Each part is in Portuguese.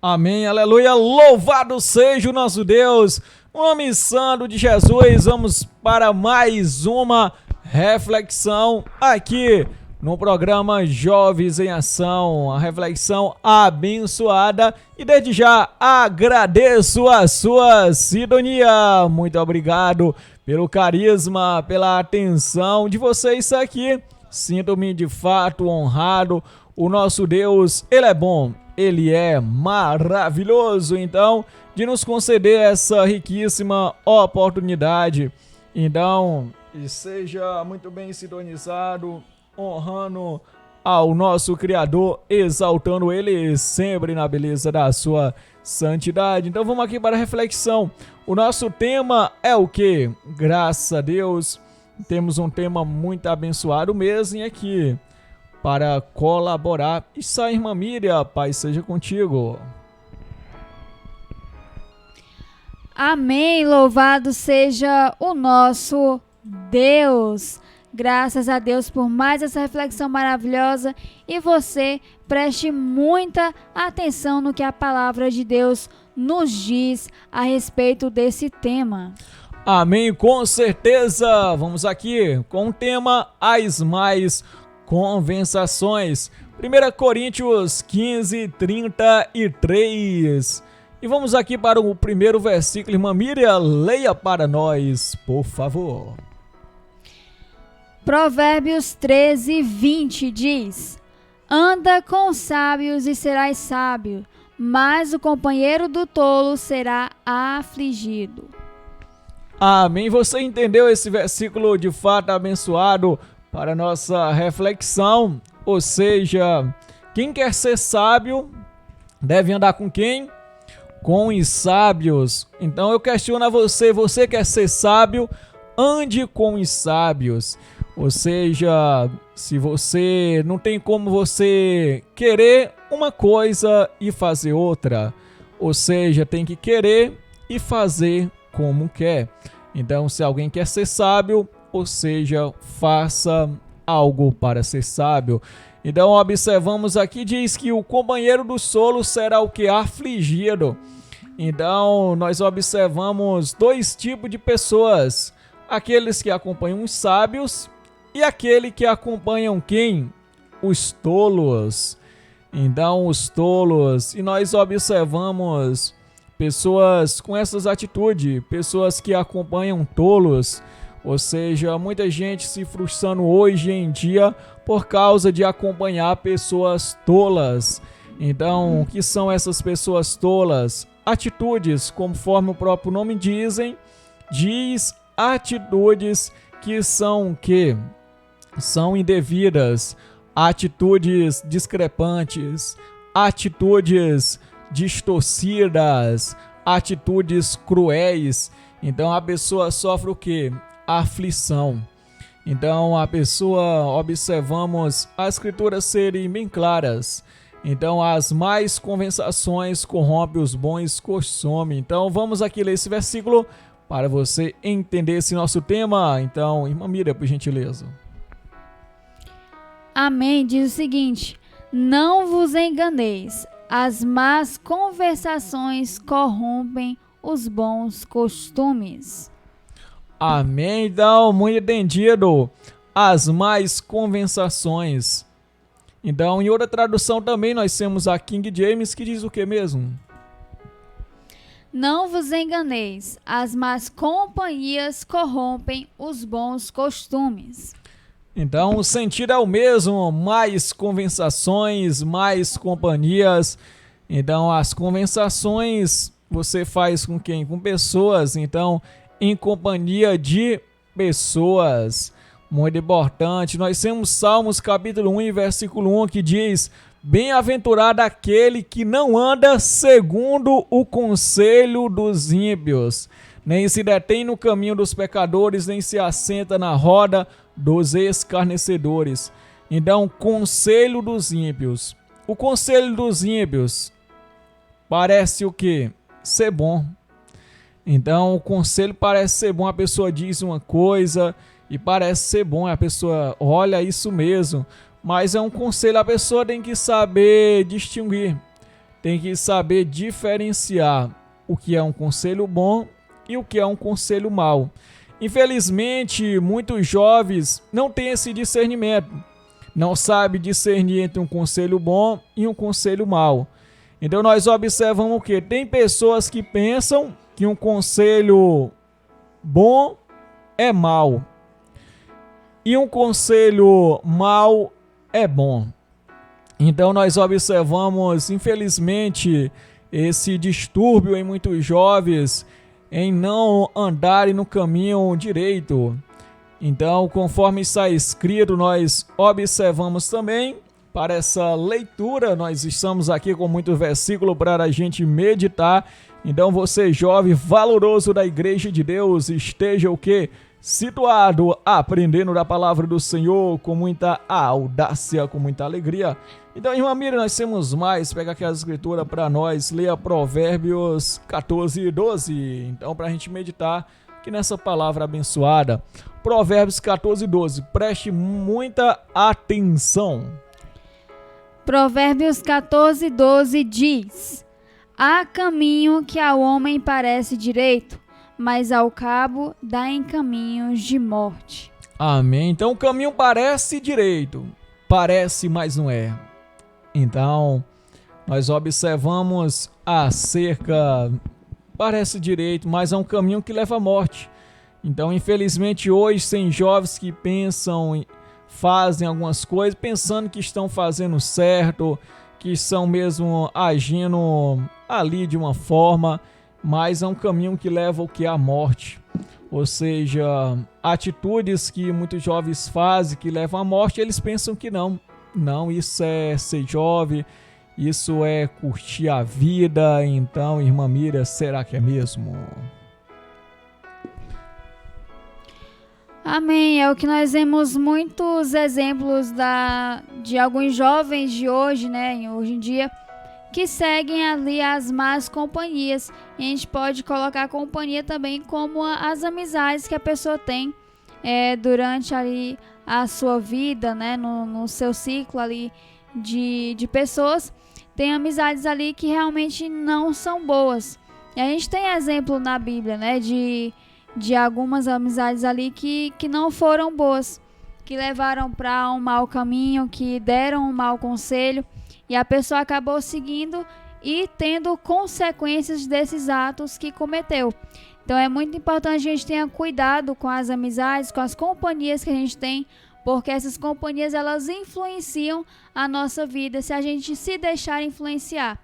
Amém, aleluia, louvado seja o nosso Deus. No nome santo de Jesus, vamos para mais uma reflexão aqui no programa Jovens em Ação, a reflexão abençoada, e desde já agradeço a sua sintonia. Muito obrigado pelo carisma, pela atenção de vocês aqui. Sinto-me de fato honrado. O nosso Deus, Ele é bom, Ele é maravilhoso, então, de nos conceder essa riquíssima oportunidade. Então, seja muito bem sintonizado, honrando ao nosso Criador, exaltando Ele sempre na beleza da sua santidade. Então vamos aqui para a reflexão. O nosso tema é o quê? Graças a Deus, temos um tema muito abençoado mesmo aqui para colaborar. Isso aí, irmã Miriam, paz seja contigo. Amém, louvado seja o nosso Deus. Graças a Deus por mais essa reflexão maravilhosa, e você preste muita atenção no que a palavra de Deus nos diz a respeito desse tema. Amém, com certeza. Vamos aqui com o tema As Mais Conversações. 1 Coríntios 15, 33. E vamos aqui para o primeiro versículo. Irmã Miriam, leia para nós, por favor. Provérbios 13, 20 diz: Anda com os sábios e serás sábio, mas o companheiro do tolo será afligido. Amém. Você entendeu esse versículo de fato abençoado para nossa reflexão? Ou seja, quem quer ser sábio deve andar com quem? Com os sábios. Então eu questiono a você: você quer ser sábio? Ande com os sábios. Ou seja, se você não tem como você querer uma coisa e fazer outra, ou seja, tem que querer e fazer como quer. Então, se alguém quer ser sábio, ou seja, faça algo para ser sábio. Então, observamos aqui, diz que o companheiro do tolo será o que? Afligido. Então, nós observamos dois tipos de pessoas: aqueles que acompanham os sábios e aquele que acompanham quem? Os tolos. Então, os tolos. E nós observamos pessoas com essas atitudes, pessoas que acompanham tolos. Ou seja, muita gente se frustrando hoje em dia por causa de acompanhar pessoas tolas. Então, o que são essas pessoas tolas? Atitudes, conforme o próprio nome diz atitudes que são o quê? São indevidas, atitudes discrepantes, atitudes distorcidas, atitudes cruéis. Então a pessoa sofre o quê? Aflição. Então a pessoa, observamos as escrituras serem bem claras. Então as más conversações corrompem os bons costumes. Então vamos aqui ler esse versículo para você entender esse nosso tema. Então, irmã Miriam, por gentileza. Amém, diz o seguinte: não vos enganeis, as más conversações corrompem os bons costumes. Amém, então, muito entendido. As más conversações. Então, em outra tradução também nós temos a King James, que diz o que mesmo? Não vos enganeis, as más companhias corrompem os bons costumes. Então, o sentido é o mesmo: mais conversações, mais companhias. Então, as conversações você faz com quem? Com pessoas. Então, em companhia de pessoas. Muito importante. Nós temos Salmos capítulo 1, versículo 1, que diz: Bem-aventurado aquele que não anda segundo o conselho dos ímpios, nem se detém no caminho dos pecadores, nem se assenta na roda dos escarnecedores. Então, conselho dos ímpios. O conselho dos ímpios parece o quê? Ser bom. Então, o conselho parece ser bom. A pessoa diz uma coisa e parece ser bom. A pessoa olha isso mesmo. Mas é um conselho. A pessoa tem que saber distinguir. tem que saber diferenciar o que é um conselho bom e o que é um conselho mau. Infelizmente, muitos jovens não têm esse discernimento, não sabem discernir entre um conselho bom e um conselho mau. Então nós observamos o que? Tem pessoas que pensam que um conselho bom é mau e um conselho mau é bom. Então nós observamos, infelizmente, esse distúrbio em muitos jovens em não andarem no caminho direito. Então, conforme está escrito, nós observamos também para essa leitura. Nós estamos aqui com muito versículo para a gente meditar. Então, você jovem valoroso da Igreja de Deus, esteja o quê? Situado, aprendendo da palavra do Senhor com muita audácia, com muita alegria. Então, irmã Miriam, nós temos mais. Pega aqui a escritura para nós, leia Provérbios 14, 12. Então, para a gente meditar aqui nessa palavra abençoada. Provérbios 14, 12. Preste muita atenção. Provérbios 14, 12 diz: há caminho que ao homem parece direito, mas ao cabo dá em caminhos de morte. Amém. Então o caminho parece direito, parece, mas não é. Então nós observamos acerca, parece direito, mas é um caminho que leva à morte. Então infelizmente hoje tem jovens que pensam, fazem algumas coisas pensando que estão fazendo certo, que estão mesmo agindo ali de uma forma, mas é um caminho que leva o que? À morte. Ou seja, atitudes que muitos jovens fazem que levam à morte, eles pensam que não. Não, isso é ser jovem, isso é curtir a vida. Então, irmã Miriam, será que é mesmo? Amém. É o que nós vemos muitos exemplos de alguns jovens de hoje, né? Hoje em dia, que seguem ali as más companhias. E a gente pode colocar a companhia também como as amizades que a pessoa tem durante ali a sua vida, né? No seu ciclo ali de pessoas. Tem amizades ali que realmente não são boas. E a gente tem exemplo na Bíblia, né? De algumas amizades ali que não foram boas, que levaram para um mau caminho, que deram um mau conselho. E a pessoa acabou seguindo e tendo consequências desses atos que cometeu. Então é muito importante a gente tenha cuidado com as amizades, com as companhias que a gente tem, porque essas companhias elas influenciam a nossa vida se a gente se deixar influenciar.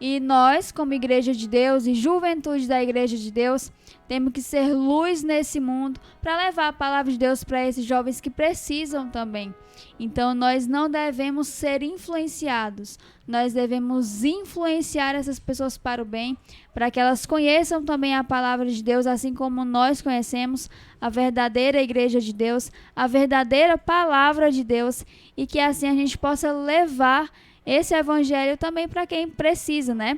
E nós, como Igreja de Deus e juventude da Igreja de Deus, temos que ser luz nesse mundo para levar a palavra de Deus para esses jovens que precisam também. Então, nós não devemos ser influenciados. Nós devemos influenciar essas pessoas para o bem, para que elas conheçam também a palavra de Deus, assim como nós conhecemos a verdadeira Igreja de Deus, a verdadeira palavra de Deus, e que assim a gente possa levar esse evangelho também para quem precisa, né?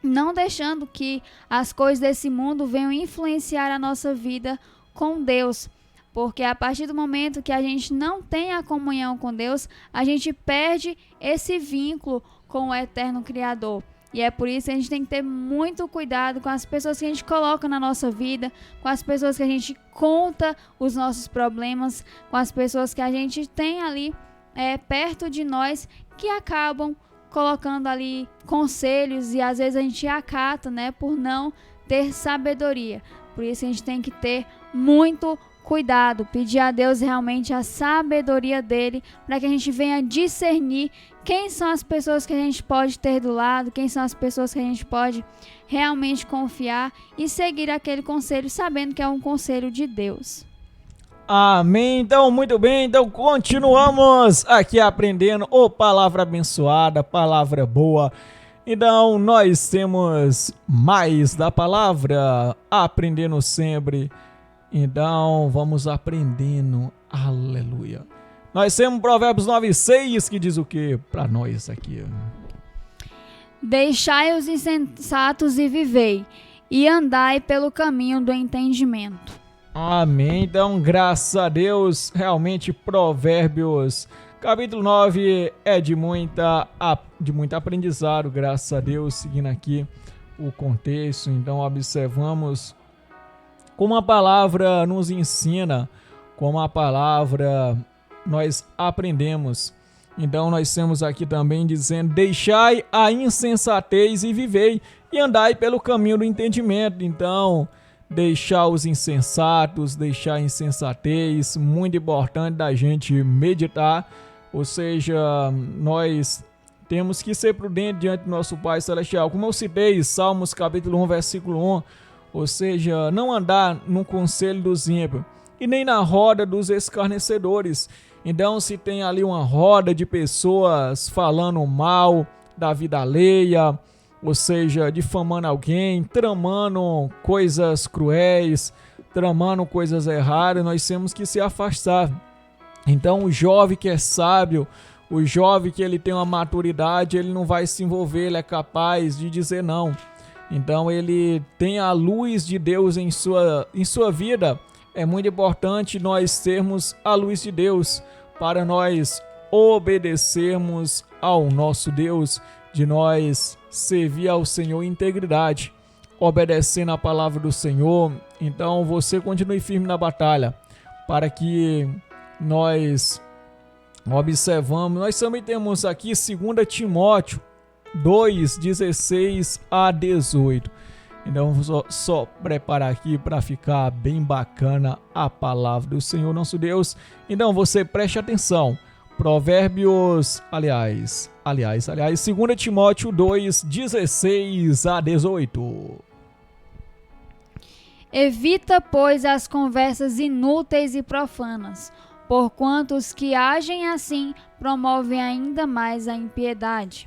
Não deixando que as coisas desse mundo venham influenciar a nossa vida com Deus. Porque a partir do momento que a gente não tem a comunhão com Deus, a gente perde esse vínculo com o eterno Criador. E é por isso que a gente tem que ter muito cuidado com as pessoas que a gente coloca na nossa vida, com as pessoas que a gente conta os nossos problemas, com as pessoas que a gente tem ali perto de nós, que acabam colocando ali conselhos e às vezes a gente acata, né, por não ter sabedoria. Por isso a gente tem que ter muito cuidado, pedir a Deus realmente a sabedoria dele, para que a gente venha discernir quem são as pessoas que a gente pode ter do lado, quem são as pessoas que a gente pode realmente confiar e seguir aquele conselho, sabendo que é um conselho de Deus. Amém. Então, muito bem. Então, continuamos aqui aprendendo palavra abençoada, palavra boa. Então, nós temos mais da palavra, aprendendo sempre. Então, vamos aprendendo. Aleluia. Nós temos Provérbios 9:6 que diz o que para nós aqui? Deixai os insensatos e vivei, e andai pelo caminho do entendimento. Amém. Então, graças a Deus, realmente Provérbios Capítulo 9 é de muito aprendizado, graças a Deus, seguindo aqui o contexto. Então observamos como a palavra nos ensina, como a palavra nós aprendemos. Então nós temos aqui também dizendo: deixai a insensatez e vivei, e andai pelo caminho do entendimento. Então, deixar os insensatos, deixar a insensatez, muito importante da gente meditar. Ou seja, nós temos que ser prudentes diante do nosso Pai Celestial. Como eu citei, Salmos capítulo 1, versículo 1, ou seja, não andar no conselho dos ímpios e nem na roda dos escarnecedores. Então, se tem ali uma roda de pessoas falando mal da vida alheia, ou seja, difamando alguém, tramando coisas cruéis, tramando coisas erradas, nós temos que se afastar. Então, o jovem que é sábio, o jovem que ele tem uma maturidade, ele não vai se envolver, ele é capaz de dizer não. Então, ele tem a luz de Deus em sua vida. É muito importante nós termos a luz de Deus para nós obedecermos ao nosso Deus, de nós servir ao Senhor em integridade, obedecendo a palavra do Senhor. Então você continue firme na batalha, para que nós observamos. Nós também temos aqui 2 Timóteo 2, 16 a 18. Então vou só preparar aqui para ficar bem bacana a palavra do Senhor nosso Deus. Então você preste atenção. Provérbios, aliás, 2 Timóteo 2, 16 a 18. Evita, pois, as conversas inúteis e profanas, porquanto os que agem assim promovem ainda mais a impiedade.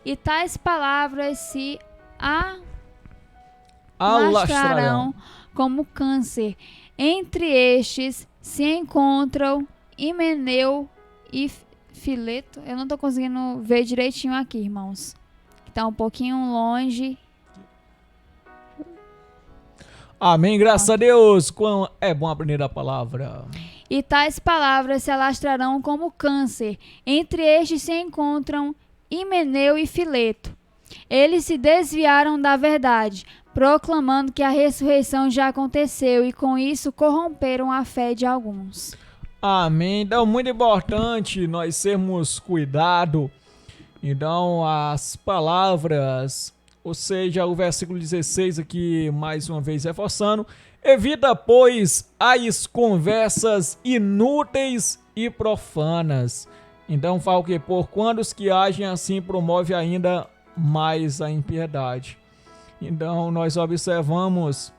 E tais palavras se alastrarão como câncer. Entre estes se encontram Himeneu e Fileto. Eu não estou conseguindo ver direitinho aqui, irmãos. Está um pouquinho longe. Amém, graças a Deus. Quão é bom aprender a palavra. E tais palavras se alastrarão como câncer. Entre estes se encontram Himeneu e Fileto. Eles se desviaram da verdade, proclamando que a ressurreição já aconteceu, e com isso corromperam a fé de alguns. Amém. Então, muito importante nós termos cuidado. Então, as palavras, ou seja, o versículo 16 aqui, mais uma vez reforçando: evita, pois, as conversas inúteis e profanas. Então, fala o que? Porquanto os que agem assim promovem ainda mais a impiedade. Então, nós observamos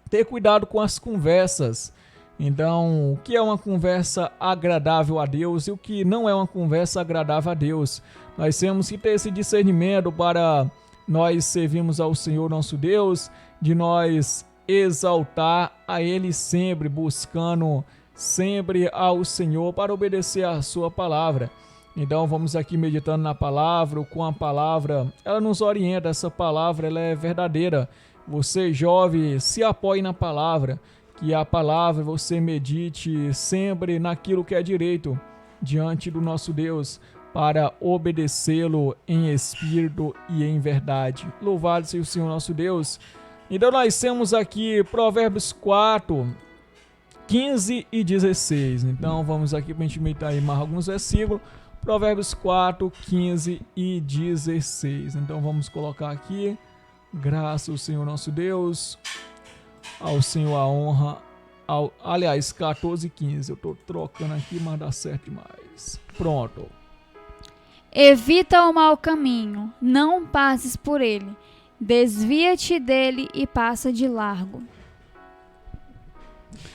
ter cuidado com as conversas. Então, o que é uma conversa agradável a Deus e o que não é uma conversa agradável a Deus. Nós temos que ter esse discernimento para nós servirmos ao Senhor nosso Deus, de nós exaltar a Ele sempre, buscando sempre ao Senhor para obedecer a sua palavra. Então vamos aqui meditando na palavra, com a palavra, ela nos orienta, essa palavra ela é verdadeira. Você jovem, se apoie na palavra, que a palavra você medite sempre naquilo que é direito diante do nosso Deus, para obedecê-lo em espírito e em verdade. Louvado seja o Senhor nosso Deus. Então nós temos aqui Provérbios 4, 15 e 16. Então vamos aqui para a gente meditar aí mais alguns versículos. Provérbios 4, 15 e 16. Então vamos colocar aqui: graças ao Senhor nosso Deus, ao Senhor a honra. Aliás, 14 e 15. Eu estou trocando aqui, mas dá certo demais. Pronto. Evita o mau caminho, não passes por ele. Desvia-te dele e passa de largo.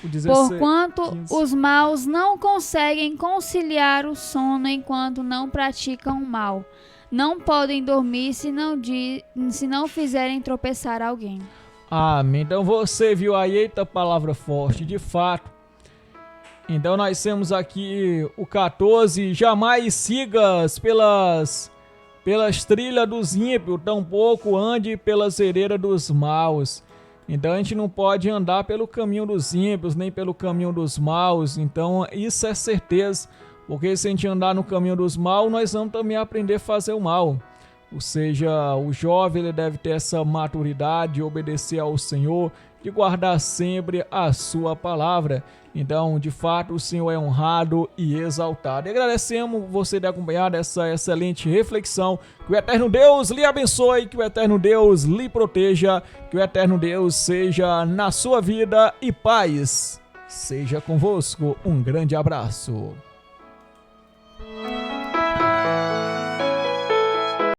16, Porquanto 15. os maus não conseguem conciliar o sono enquanto não praticam o mal. Não podem dormir se não fizerem tropeçar alguém. Amém. Então você viu aí, eita palavra forte, de fato. Então nós temos aqui o 14: jamais sigas pelas trilhas dos ímpios, tampouco ande pelas veredas dos maus. Então a gente não pode andar pelo caminho dos ímpios, nem pelo caminho dos maus. Então isso é certeza, Porque se a gente andar no caminho dos maus, nós vamos também aprender a fazer o mal. Ou seja, o jovem ele deve ter essa maturidade de obedecer ao Senhor, de guardar sempre a sua palavra. Então, de fato, o Senhor é honrado e exaltado. E agradecemos você ter acompanhado essa excelente reflexão. Que o eterno Deus lhe abençoe, que o eterno Deus lhe proteja, que o eterno Deus seja na sua vida e paz seja convosco. Um grande abraço.